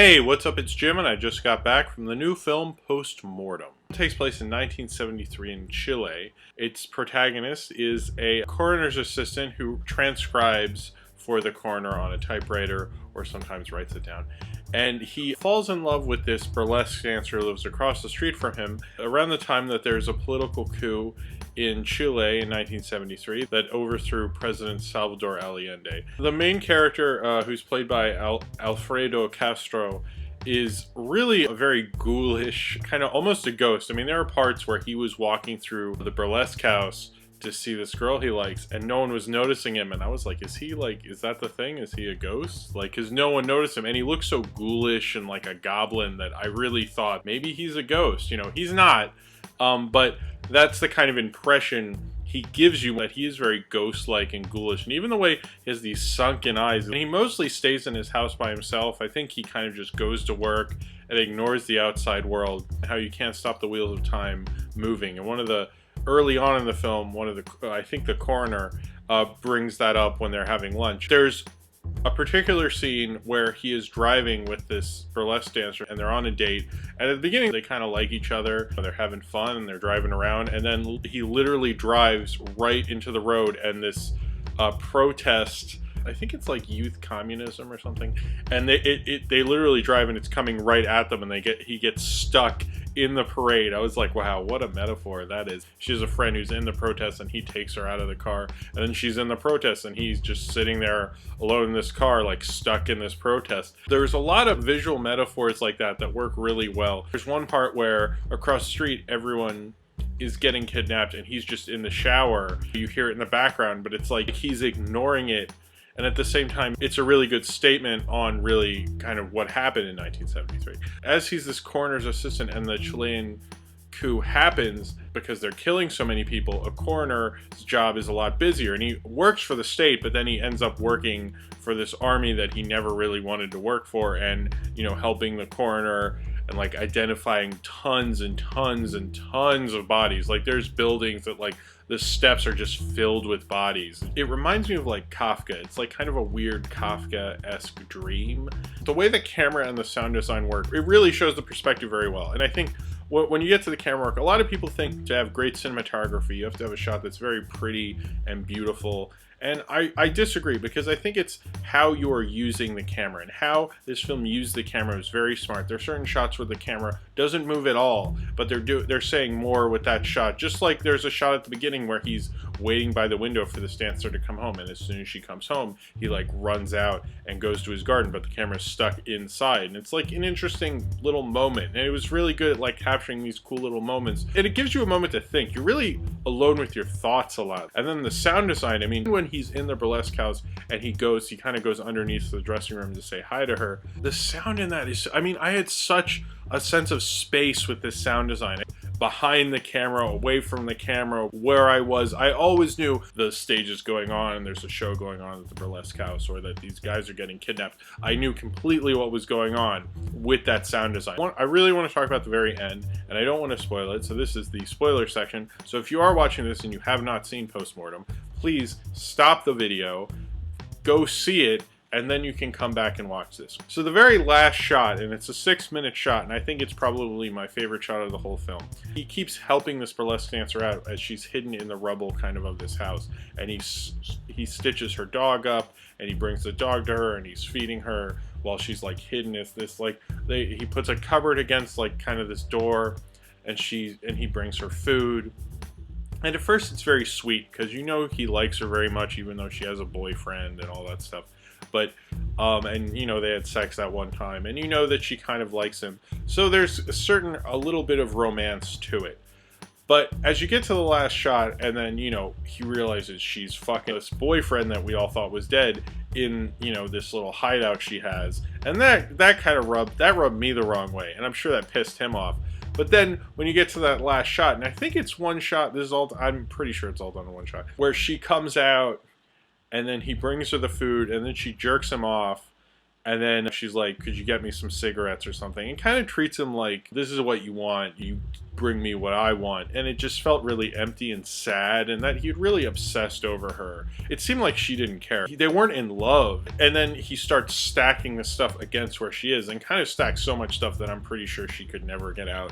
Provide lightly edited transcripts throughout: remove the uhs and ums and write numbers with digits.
Hey, what's up? It's Jim, and I just got back from the new film Post Mortem. It takes place in 1973 in Chile. Its protagonist is a coroner's assistant who transcribes for the coroner on a typewriter or sometimes writes it down. And he falls in love with this burlesque dancer who lives across the street from him around the time that there's a political coup in Chile in 1973 that overthrew President Salvador Allende. The main character, who's played by Alfredo Castro, is really a very ghoulish, kind of almost a ghost. I mean, there are parts where he was walking through the burlesque house to see this girl he likes, and no one was noticing him, and I was like, is that the thing? Is he a ghost? Like, because no one noticed him, and he looks so ghoulish and like a goblin that I really thought maybe he's a ghost. You know, he's not, but that's the kind of impression he gives you, that he is very ghost-like and ghoulish. And even the way he has these sunken eyes, and he mostly stays in his house by himself. I think he kind of just goes to work and ignores the outside world, how you can't stop the wheels of time moving. And early on in the film, I think the coroner brings that up when they're having lunch. There's a particular scene where he is driving with this burlesque dancer and they're on a date, and at the beginning they kind of like each other, they're having fun and they're driving around, and then he literally drives right into the road, and this protest, I think it's like youth communism or something, and they literally drive and it's coming right at them, and he gets stuck in the parade. I was like, wow, what a metaphor that is. She has a friend who's in the protest and he takes her out of the car, and then she's in the protest and he's just sitting there alone in this car, like stuck in this protest. There's a lot of visual metaphors like that work really well. There's one part where across the street everyone is getting kidnapped and he's just in the shower. You hear it in the background, but it's like he's ignoring it. And at the same time, it's a really good statement on really kind of what happened in 1973. As he's this coroner's assistant and the Chilean coup happens, because they're killing so many people, a coroner's job is a lot busier. And he works for the state, but then he ends up working for this army that he never really wanted to work for, and, you know, helping the coroner and like identifying tons and tons and tons of bodies. Like, there's buildings that like the steps are just filled with bodies. It reminds me of like Kafka. It's like kind of a weird Kafka-esque dream. The way the camera and the sound design work, it really shows the perspective very well. And I think when you get to the camera work, a lot of people think to have great cinematography, you have to have a shot that's very pretty and beautiful. And I disagree, because I think it's how you're using the camera, and how this film used the camera is very smart. There are certain shots where the camera doesn't move at all, but they're saying more with that shot. Just like there's a shot at the beginning where he's waiting by the window for this dancer to come home, and as soon as she comes home, he like runs out and goes to his garden, but the camera's stuck inside. And it's like an interesting little moment, and it was really good at like capturing these cool little moments. And it gives you a moment to think. You're really alone with your thoughts a lot. And then the sound design, I mean, when he's in the burlesque house and he kind of goes underneath the dressing room to say hi to her, the sound in that is, I mean, I had such a sense of space with this sound design. Behind the camera, away from the camera, where I was, I always knew the stage is going on and there's a show going on at the burlesque house, or that these guys are getting kidnapped. I knew completely what was going on with that sound design. I really want to talk about the very end, and I don't want to spoil it, so this is the spoiler section. So if you are watching this and you have not seen Post Mortem, please stop the video, go see it, and then you can come back and watch this. So the very last shot, and it's a 6-minute shot, and I think it's probably my favorite shot of the whole film. He keeps helping this burlesque dancer out as she's hidden in the rubble kind of this house, and he stitches her dog up, and he brings the dog to her, and he's feeding her while she's like hidden. He puts a cupboard against like kind of this door, and he brings her food. And at first it's very sweet, because you know he likes her very much, even though she has a boyfriend and all that stuff. But, and you know, they had sex that one time, and you know that she kind of likes him. So there's a little bit of romance to it. But as you get to the last shot, and then, you know, he realizes she's fucking this boyfriend that we all thought was dead in, you know, this little hideout she has. And that kind of rubbed me the wrong way. And I'm sure that pissed him off. But then when you get to that last shot, and I think it's one shot, I'm pretty sure it's all done in one shot, where she comes out, and then he brings her the food, and then she jerks him off, And then she's like, could you get me some cigarettes or something? And kind of treats him like, this is what you want. You bring me what I want. And it just felt really empty and sad, and that he'd really obsessed over her. It seemed like she didn't care. They weren't in love. And then he starts stacking the stuff against where she is, and kind of stacks so much stuff that I'm pretty sure she could never get out.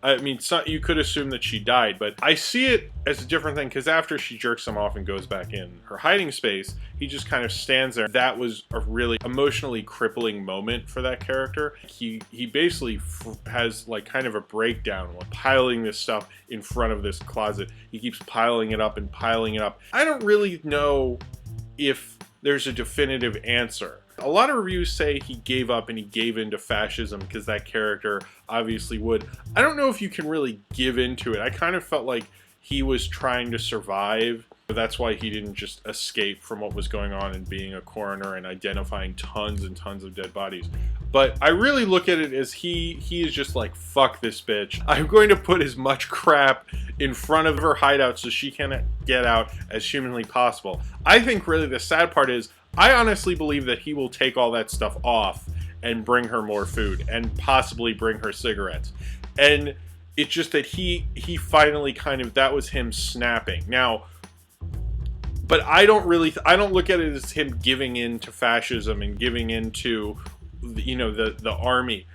I mean, you could assume that she died, but I see it as a different thing, because after she jerks him off and goes back in her hiding space, he just kind of stands there. That was a really emotionally crippling moment for that character. He basically has like kind of a breakdown while piling this stuff in front of this closet. He keeps piling it up and piling it up. I don't really know if there's a definitive answer. A lot of reviews say he gave up and he gave into fascism because that character obviously would. I don't know if you can really give into it. I kind of felt like he was trying to survive. That's why he didn't just escape from what was going on and being a coroner and identifying tons and tons of dead bodies. But I really look at it as he is just like, fuck this bitch. I'm going to put as much crap in front of her hideout so she can get out as humanly possible. I think really the sad part is, I honestly believe that he will take all that stuff off and bring her more food and possibly bring her cigarettes. And it's just that he finally kind of, that was him snapping. Now, but I don't look at it as him giving in to fascism and giving in to, you know, the army.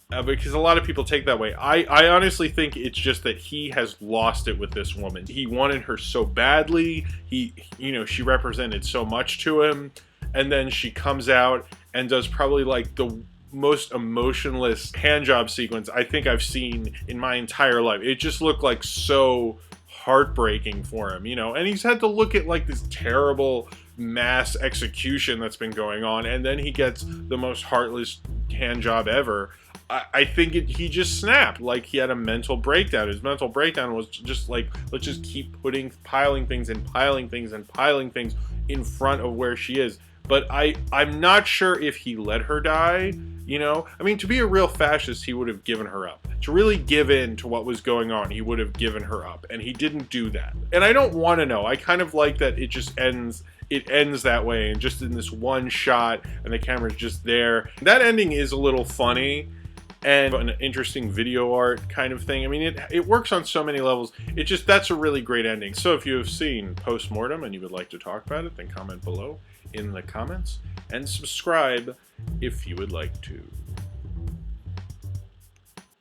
Because a lot of people take that way. I honestly think it's just that he has lost it with this woman. He wanted her so badly. She represented so much to him. And then she comes out and does probably like the most emotionless handjob sequence I think I've seen in my entire life. It just looked like so heartbreaking for him, you know, and he's had to look at like this terrible mass execution that's been going on, and then he gets the most heartless handjob ever. I think he just snapped, like he had a mental breakdown. His mental breakdown was just like, let's just keep piling things and piling things and piling things in front of where she is. But I'm not sure if he let her die, you know? I mean, to be a real fascist, he would have given her up. To really give in to what was going on, he would have given her up. And he didn't do that. And I don't want to know. I kind of like that it just ends that way, and just in this one shot, and the camera's just there. That ending is a little funny and an interesting video art kind of thing. I mean, it works on so many levels. That's a really great ending. So if you have seen Post Mortem and you would like to talk about it, then comment below in the comments, and subscribe if you would like to.